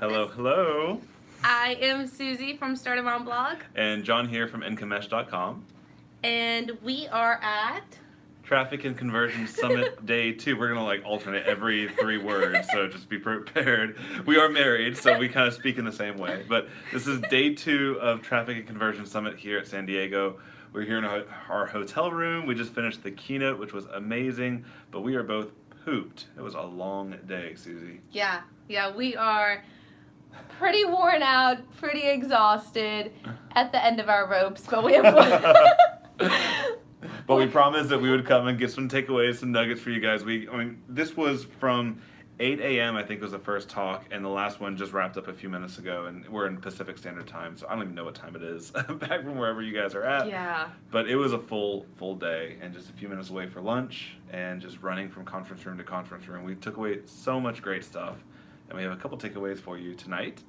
Hello, hello. I am Susie from Stardom on Blog, And John here from Incomesh.com. and we are at. Traffic and Conversion Summit Day 2. We're going to alternate every 3 words, so just be prepared. We are married, so we kind of speak in the same way. But this is Day 2 of Traffic and Conversion Summit here at San Diego. We're here in our hotel room. We just finished the keynote, which was amazing, but we are both pooped. It was a long day, Susie. Yeah, we are pretty worn out, pretty exhausted at the end of our ropes, but we have. But we promised that we would come and get some takeaways, some nuggets for you guys. This was from 8 a.m. I think was the first talk, and the last one just wrapped up a few minutes ago, and we're in Pacific Standard Time, so I don't even know what time it is back from wherever you guys are at. Yeah. But it was a full day, and just a few minutes away for lunch, and just running from conference room to conference room. We took away so much great stuff, and we have a couple takeaways for you tonight.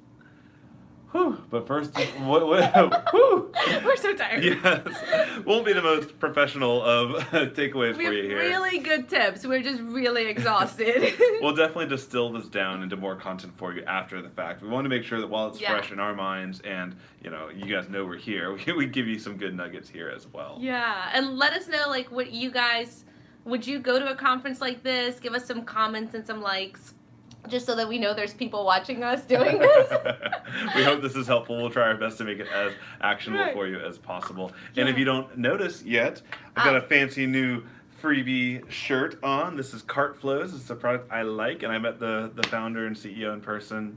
Whew, but first, whew. We're so tired. Yes, won't be the most professional of takeaways for you here. We have really good tips. We're just really exhausted. We'll definitely distill this down into more content for you after the fact. We want to make sure that while it's fresh in our minds and, you guys know we're here, we give you some good nuggets here as well. Yeah, and let us know, what you guys, would you go to a conference like this? Give us some comments and some likes, just so that we know there's people watching us doing this. We hope this is helpful. We'll try our best to make it as actionable for you as possible. Yeah. And if you don't notice yet, I've got a fancy new freebie shirt on. This is Cart Flows. It's a product I like, and I met the founder and CEO in person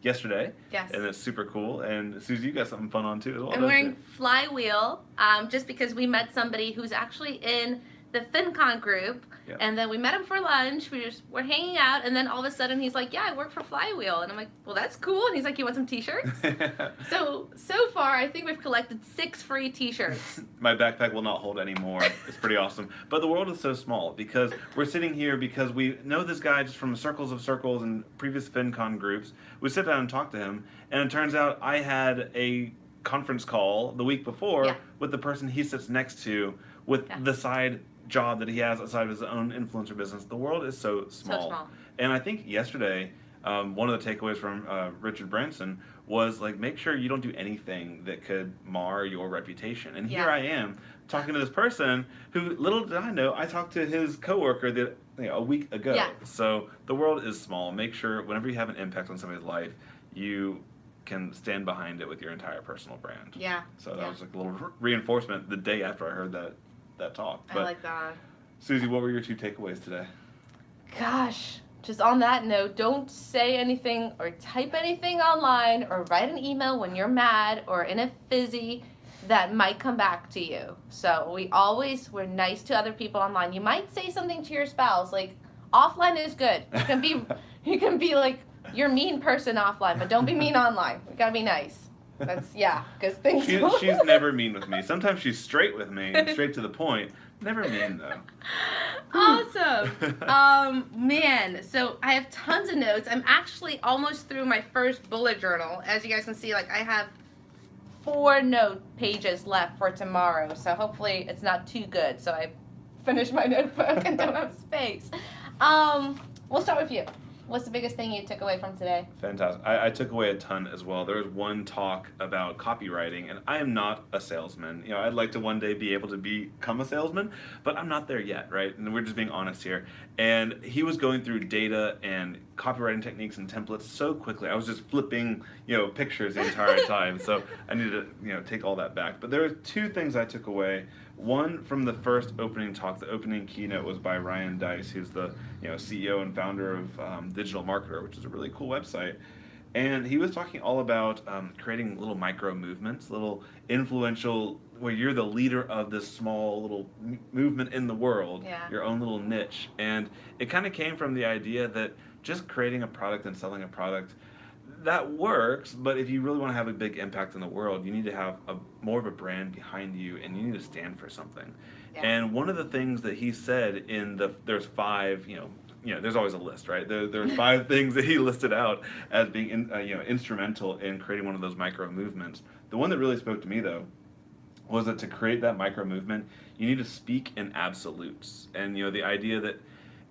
yesterday. Yes. And it's super cool. And Susie, you got something fun on too as well. I'm wearing Flywheel, just because we met somebody who's actually in the FinCon group, and then we met him for lunch. We're hanging out, and then all of a sudden he's like, "Yeah, I work for Flywheel," and I'm like, "Well, that's cool." And he's like, "You want some T-shirts?" So far, I think we've collected 6 free T-shirts. My backpack will not hold any more. It's pretty awesome. But the world is so small because we're sitting here because we know this guy just from circles of circles and previous FinCon groups. We sit down and talk to him, and it turns out I had a conference call the week before with the person he sits next to with the side job that he has outside of his own influencer business. The world is so small. And I think yesterday, one of the takeaways from Richard Branson was make sure you don't do anything that could mar your reputation. And here I am talking to this person who, little did I know, I talked to his coworker a week ago. Yeah. So the world is small. Make sure whenever you have an impact on somebody's life, you can stand behind it with your entire personal brand. Yeah. So that was a little reinforcement the day after I heard that talk. But, I like that. Susie, what were your 2 takeaways today? Gosh, just on that note, don't say anything or type anything online or write an email when you're mad or in a fizzy that might come back to you. So we're nice to other people online. You might say something to your spouse, offline is good. You can be you're a mean person offline, but don't be mean online. We gotta be nice. Because things. She's never mean with me. Sometimes she's straight with me, straight to the point. Never mean though. Awesome. Man, so I have tons of notes. I'm actually almost through my first bullet journal. As you guys can see, I have 4 note pages left for tomorrow. So hopefully it's not too good. So I finished my notebook and don't have space. We'll start with you. What's the biggest thing you took away from today? Fantastic. I took away a ton as well. There was one talk about copywriting, and I am not a salesman. I'd like to one day be able to become a salesman, but I'm not there yet, right? And we're just being honest here. And he was going through data and copywriting techniques and templates so quickly. I was just flipping, pictures the entire time. So I need to, take all that back. But there were 2 things I took away. One from the first opening talk, the opening keynote was by Ryan Deiss, who's the CEO and founder of Digital Marketer, which is a really cool website. And he was talking all about creating little micro movements, little influential, where you're the leader of this small little movement in the world, your own little niche. And it kind of came from the idea that just creating a product and selling a product, that works, but if you really want to have a big impact in the world, you need to have more of a brand behind you, and you need to stand for something. Yeah. And one of the things that he said there's 5, there's always a list, right? There's 5 things that he listed out as being instrumental in creating one of those micro movements. The one that really spoke to me, though, was that to create that micro movement, you need to speak in absolutes. And the idea that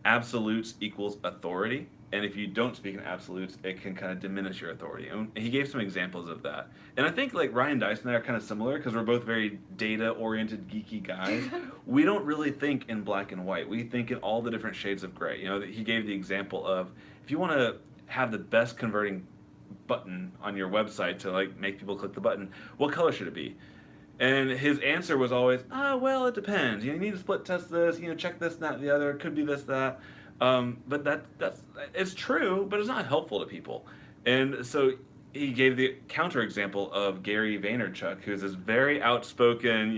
absolutes equals authority. And if you don't speak in absolutes, it can kind of diminish your authority. And he gave some examples of that. And I think like Ryan Dice and I are kind of similar because we're both very data-oriented, geeky guys. We don't really think in black and white. We think in all the different shades of gray. You know, he gave the example of if you want to have the best converting button on your website to like make people click the button, what color should it be? And his answer was always, well, it depends. You need to split test this, check this, that, the other. It could be this, that. But that's it's true, but it's not helpful to people. And so he gave the counterexample of Gary Vaynerchuk, who's this very outspoken,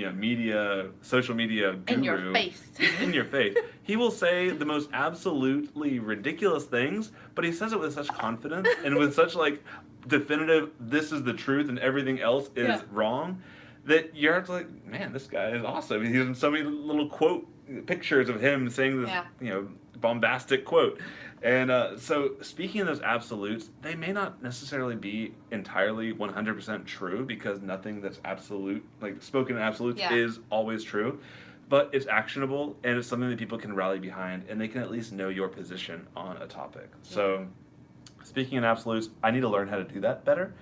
social media guru. In your face. In your face. He will say the most absolutely ridiculous things, but he says it with such confidence and with such like definitive, this is the truth and everything else is wrong, that you're like, man, this guy is awesome. He's in so many little quote pictures of him saying this, bombastic quote. And so speaking of those absolutes, they may not necessarily be entirely 100% true because nothing that's absolute, like spoken in absolutes, is always true. But it's actionable and it's something that people can rally behind and they can at least know your position on a topic. So speaking in absolutes, I need to learn how to do that better.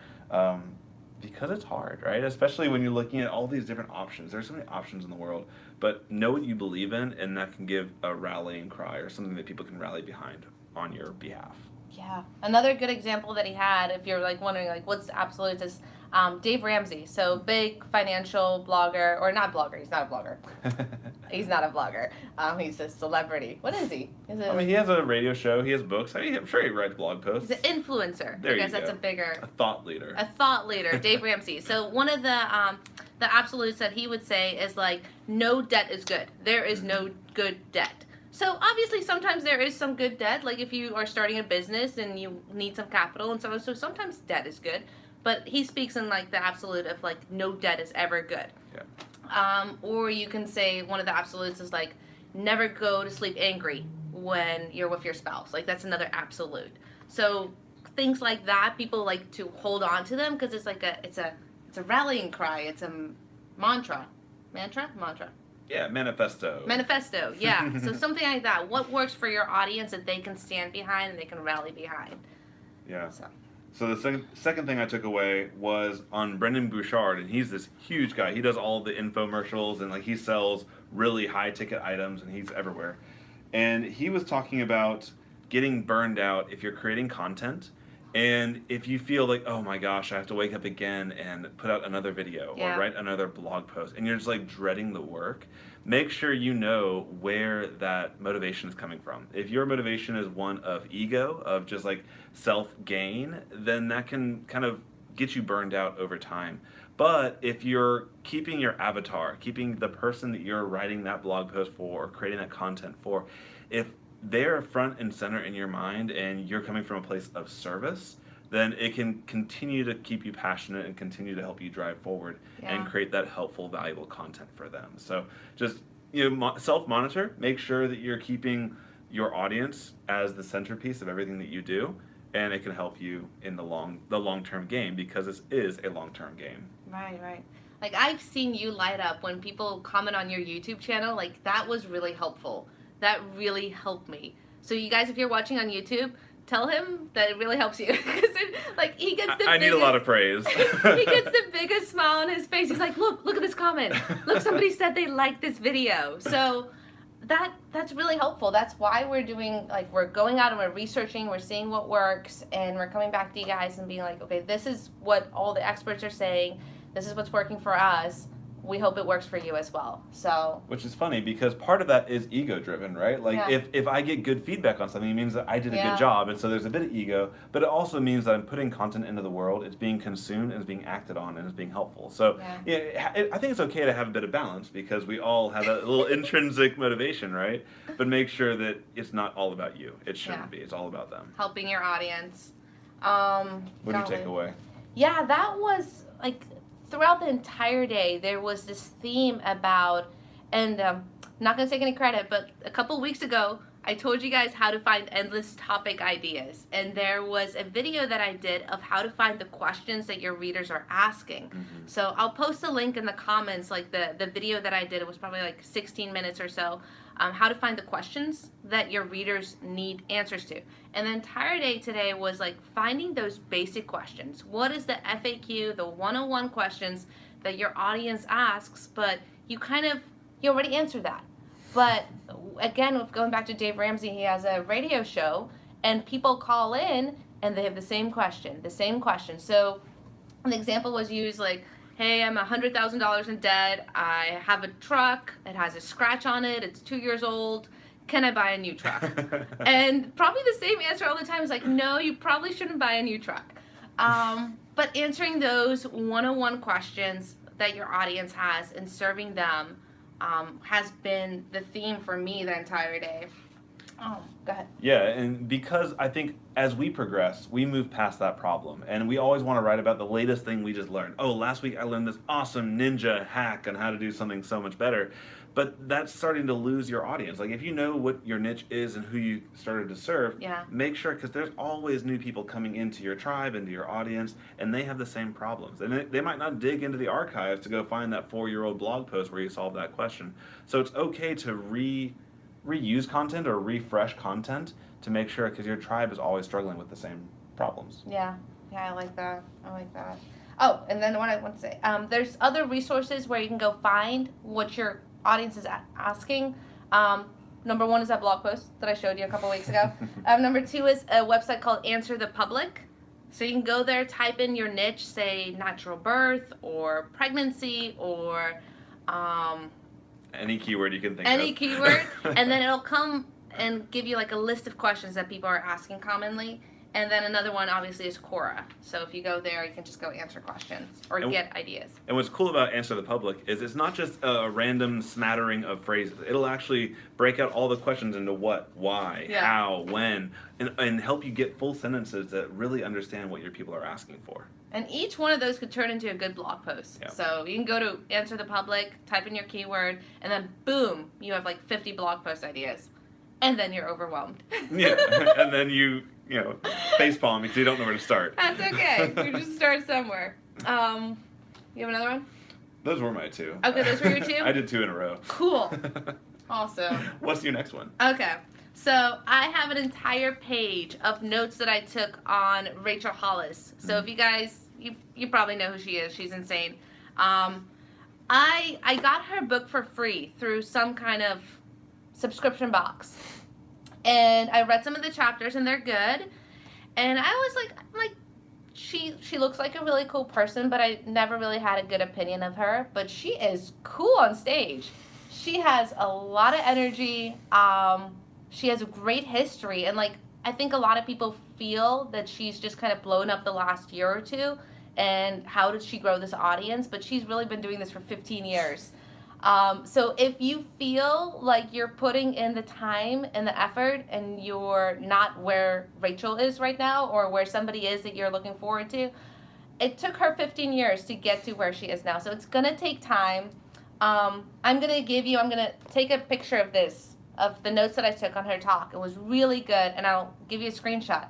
Because it's hard, right? Especially when you're looking at all these different options. There's so many options in the world, but know what you believe in, and that can give a rallying cry or something that people can rally behind on your behalf. Yeah. Another good example that he had, if you're like wondering like what's absolutes, is Dave Ramsey. So big financial blogger, or not blogger. He's not a blogger. He's not a blogger. He's a celebrity. What is he? He has a radio show. He has books. I'm sure he writes blog posts. He's an influencer. There I guess you that's go. a bigger. A thought leader. A thought leader, Dave Ramsey. So one of the absolutes that he would say is like, no debt is good. There is no good debt. So obviously sometimes there is some good debt, like if you are starting a business and you need some capital and so sometimes debt is good. But he speaks in like the absolute of like no debt is ever good. Yeah. Or you can say one of the absolutes is like never go to sleep angry when you're with your spouse. Like that's another absolute. So things like that, people like to hold on to them because it's like it's a rallying cry. It's a mantra. Yeah, manifesto. Manifesto, yeah. So something like that. What works for your audience that they can stand behind and they can rally behind. Yeah. So the second thing I took away was on Brendan Bouchard, and he's this huge guy. He does all the infomercials, and like he sells really high ticket items, and he's everywhere. And he was talking about getting burned out if you're creating content, and if you feel like, oh my gosh, I have to wake up again and put out another video or write another blog post, and you're just like dreading the work. Make sure you know where that motivation is coming from. If your motivation is one of ego, of just like self-gain, then that can kind of get you burned out over time. But if you're keeping your avatar, keeping the person that you're writing that blog post for or creating that content for, if they're front and center in your mind and you're coming from a place of service, then it can continue to keep you passionate and continue to help you drive forward and create that helpful, valuable content for them. So just self-monitor, make sure that you're keeping your audience as the centerpiece of everything that you do, and it can help you in the long-term game because this is a long-term game. Right. Like I've seen you light up when people comment on your YouTube channel. Like that was really helpful. That really helped me. So you guys, if you're watching on YouTube, tell him that it really helps you. Because like he gets the I need a lot of praise. He gets the biggest smile on his face. He's like, look at this comment. Look, somebody said they liked this video. So that's really helpful. That's why we're doing, like, we're going out and we're researching, we're seeing what works, and we're coming back to you guys and being like, okay, this is what all the experts are saying. This is what's working for us. We hope it works for you as well. So, which is funny because part of that is ego driven, right? Like if I get good feedback on something, it means that I did a good job, and so there's a bit of ego, but it also means that I'm putting content into the world, it's being consumed and it's being acted on and it's being helpful. So I think it's okay to have a bit of balance because we all have a little intrinsic motivation, right? But make sure that it's not all about you. It shouldn't be. It's all about them. Helping your audience. What do you take away? Yeah, that was like throughout the entire day, there was this theme about, and I'm not going to take any credit, but a couple weeks ago, I told you guys how to find endless topic ideas. And there was a video that I did of how to find the questions that your readers are asking. Mm-hmm. So I'll post a link in the comments, like the video that I did. It was probably like 16 minutes or so. how to find the questions that your readers need answers to. And the entire day today was like finding those basic questions. What is the FAQ, the 101 questions that your audience asks, but you already answered that. But again, going back to Dave Ramsey, he has a radio show, and people call in and they have the same question. So an example was used like, hey, I'm $100,000 in debt. I have a truck. It has a scratch on it. It's 2 years old. Can I buy a new truck? And probably the same answer all the time is like, no, you probably shouldn't buy a new truck. But answering those 101 questions that your audience has and serving them has been the theme for me the entire day. Oh, go ahead. Yeah, and because I think as we progress, we move past that problem. And we always want to write about the latest thing we just learned. Oh, last week I learned this awesome ninja hack on how to do something so much better. But that's starting to lose your audience. Like if you know what your niche is and who you started to serve, make sure, because there's always new people coming into your tribe, into your audience, and they have the same problems. And they might not dig into the archives to go find that 4-year-old blog post where you solved that question. So it's okay to reuse content or refresh content to make sure, because your tribe is always struggling with the same problems. Yeah, I like that. Oh, and then what I want to say, there's other resources where you can go find what your audience is asking. Number one is that blog post that I showed you a couple weeks ago. Number two is a website called Answer the Public. So you can go there, type in your niche, say natural birth or pregnancy or any keyword you can think of. Any keyword, and then it'll come and give you like a list of questions that people are asking commonly. And then another one obviously is Quora. So if you go there, you can just go answer questions or get ideas. And what's cool about Answer the Public is it's not just a random smattering of phrases. It'll actually break out all the questions into what, why, how, when, and help you get full sentences that really understand what your people are asking for. And each one of those could turn into a good blog post. Yeah. So you can go to Answer the Public, type in your keyword, and then boom, you have like 50 blog post ideas. And then you're overwhelmed. Yeah, and then you facepalm because you don't know where to start. That's okay. You just start somewhere. You have another one? Those were my two. Okay, those were your two? I did two in a row. Cool. Awesome. What's your next one? Okay. So I have an entire page of notes that I took on Rachel Hollis. So if you guys, you probably know who she is. She's insane. I got her book for free through some kind of subscription box. And I read some of the chapters and they're good. And I was like, she looks like a really cool person, but I never really had a good opinion of her. But she is cool on stage. She has a lot of energy. She has a great history. And I think a lot of people feel that she's just kind of blown up the last year or two. And how did she grow this audience? But she's really been doing this for 15 years. So if you feel like you're putting in the time and the effort and you're not where Rachel is right now or where somebody is that you're looking forward to, it took her 15 years to get to where she is now. So it's going to take time. I'm going to take a picture of this, of the notes that I took on her talk. It was really good, and I'll give you a screenshot.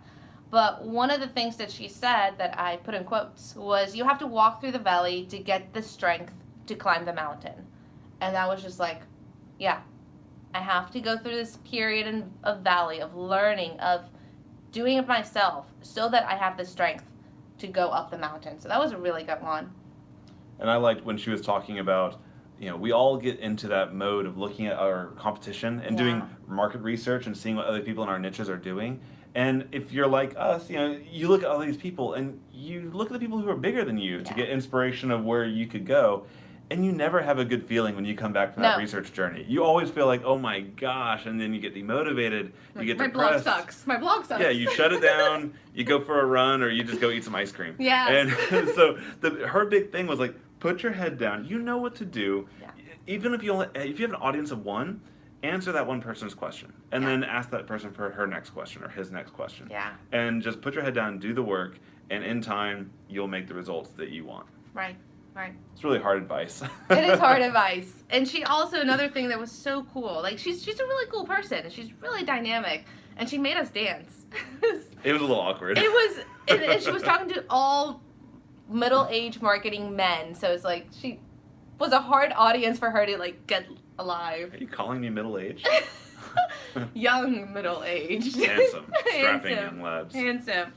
But one of the things that she said that I put in quotes was, you have to walk through the valley to get the strength to climb the mountain. And that was just like, yeah, I have to go through this period of valley, of learning, of doing it myself so that I have the strength to go up the mountain. So that was a really good one. And I liked when she was talking about, we all get into that mode of looking at our competition and doing market research and seeing what other people in our niches are doing. And if you're like us, you look at all these people and you look at the people who are bigger than you to get inspiration of where you could go. And you never have a good feeling when you come back from that research journey. You always feel like, oh my gosh, and then you get demotivated, you get depressed. My blog sucks. Yeah, you shut it down, you go for a run, or you just go eat some ice cream. Yeah. And so her big thing was put your head down. You know what to do. Yeah. Even if you have an audience of one, answer that one person's question. And then ask that person for her next question or his next question. Yeah. And just put your head down, do the work, and in time, you'll make the results that you want. Right. It's really hard advice. It is hard advice. And she also, another thing that was so cool, she's a really cool person, and she's really dynamic, and she made us dance. It was a little awkward. It was, and she was talking to all middle-aged marketing men, so it's she was a hard audience for her to get alive. Are you calling me middle-aged? Young, middle-aged. Handsome. Strapping young lads. Handsome.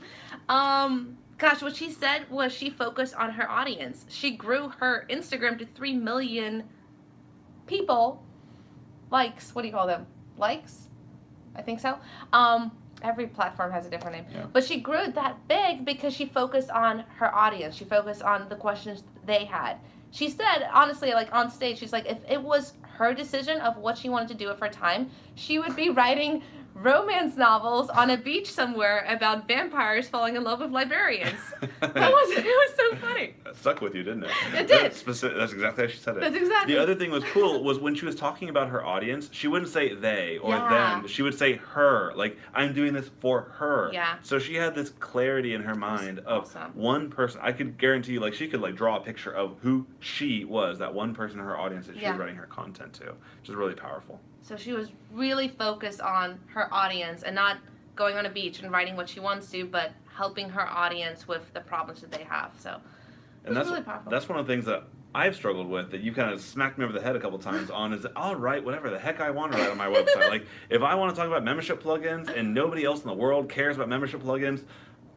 Gosh, what she said was she focused on her audience. She grew her Instagram to 3 million people. Likes. What do you call them? Likes? I think so. Every platform has a different name. Yeah. But she grew that big because she focused on her audience. She focused on the questions they had. She said, honestly, like on stage, she's like, if it was her decision of what she wanted to do with her time, she would be writing romance novels on a beach somewhere about vampires falling in love with librarians. It was so funny. That stuck with you, didn't it? It did. That's exactly how she said it. That's exactly. The other thing was cool was when she was talking about her audience, she wouldn't say they or them. She would say her. Like, I'm doing this for her. Yeah. So she had this clarity in her mind of one person. I could guarantee you, like, she could, like, draw a picture of who she was, that one person in her audience that she was writing her content to, which is really powerful. So she was really focused on her audience and not going on a beach and writing what she wants to, but helping her audience with the problems that they have. So and really powerful. That's one of the things that I've struggled with that you kind of smacked me over the head a couple times on is that I'll write whatever the heck I want to write on my website. Like, if I want to talk about membership plugins and nobody else in the world cares about membership plugins,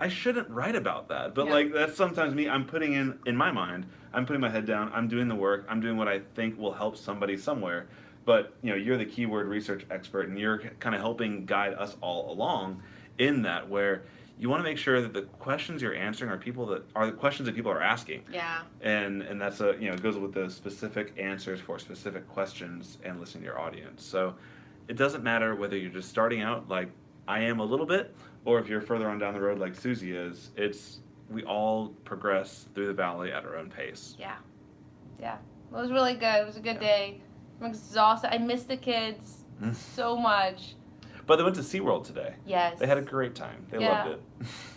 I shouldn't write about that. But like, that's sometimes me, I'm putting in my mind, I'm putting my head down, I'm doing the work, I'm doing what I think will help somebody somewhere. But, you know, you're the keyword research expert, and you're kind of helping guide us all along in that, where you want to make sure that the questions you're answering are the questions that people are asking. Yeah. And that's it goes with the specific answers for specific questions and listening to your audience. So it doesn't matter whether you're just starting out like I am a little bit, or if you're further on down the road like Susie is. We all progress through the valley at our own pace. Yeah. Yeah. It was really good. It was a good day. I'm exhausted. I miss the kids so much. But they went to SeaWorld today. Yes. They had a great time. They loved it.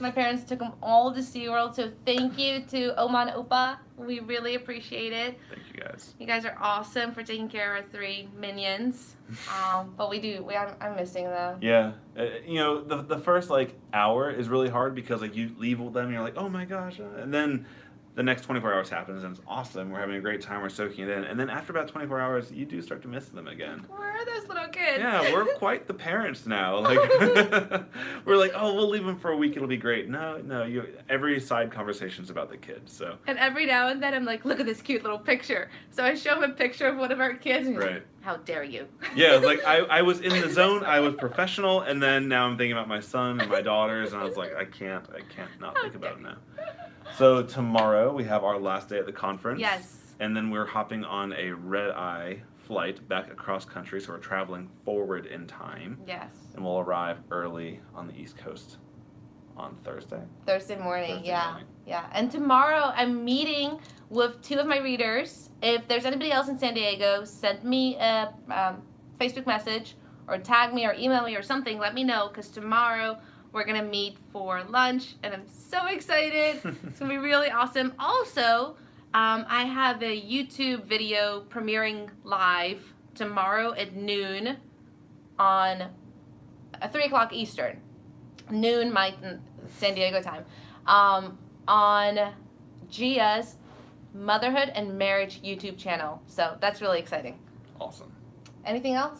My parents took them all to SeaWorld, so thank you to Oma and Opa. We really appreciate it. Thank you guys. You guys are awesome for taking care of our 3 minions. But I'm missing them. Yeah. The first hour is really hard because you leave with them and you're like, oh my gosh. And then the next 24 hours happens and it's awesome. We're having a great time. We're soaking it in. And then after about 24 hours, you do start to miss them again. Where are those little kids? Yeah, we're quite the parents now. We're like, oh, we'll leave them for a week. It'll be great. No. Every side conversation's about the kids. So. And every now and then I'm like, look at this cute little picture. So I show him a picture of one of our kids. And right. Like, how dare you? Yeah, I was in the zone. I was professional, and then now I'm thinking about my son and my daughters, and I was like, I can't not think about it now. So tomorrow we have our last day at the conference. Yes. And then we're hopping on a red-eye flight back across country, so we're traveling forward in time. Yes. And we'll arrive early on the East Coast on Thursday. Thursday morning. Yeah. And tomorrow I'm meeting with 2 of my readers. If there's anybody else in San Diego, send me a Facebook message or tag me or email me or something. Let me know, because tomorrow we're going to meet for lunch, and I'm so excited. It's going to be really awesome. Also, I have a YouTube video premiering live tomorrow at noon on 3 o'clock Eastern. Noon, my San Diego time. On Gia's Motherhood and Marriage YouTube channel. So that's really exciting. Awesome. Anything else?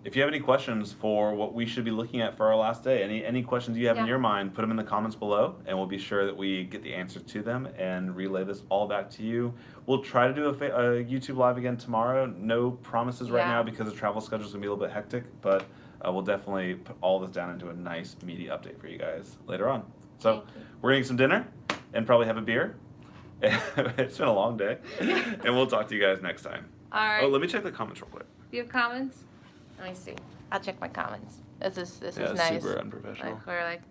If you have any questions for what we should be looking at for our last day, any questions you have in your mind, put them in the comments below, and we'll be sure that we get the answers to them and relay this all back to you. We'll try to do a YouTube Live again tomorrow. No promises right now because the travel schedule is going to be a little bit hectic, but we'll definitely put all this down into a nice, meaty update for you guys later on. So we're going to eat some dinner and probably have a beer. It's been a long day, and we'll talk to you guys next time. All right. Oh, let me check the comments real quick. Do you have comments? Let me see. I'll check my comments. This is nice. Super unprofessional. We're like,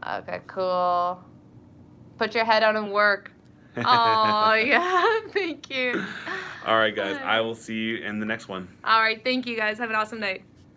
okay, cool. Put your head on and work. Oh, yeah. Thank you. All right, guys. I will see you in the next one. All right. Thank you, guys. Have an awesome night.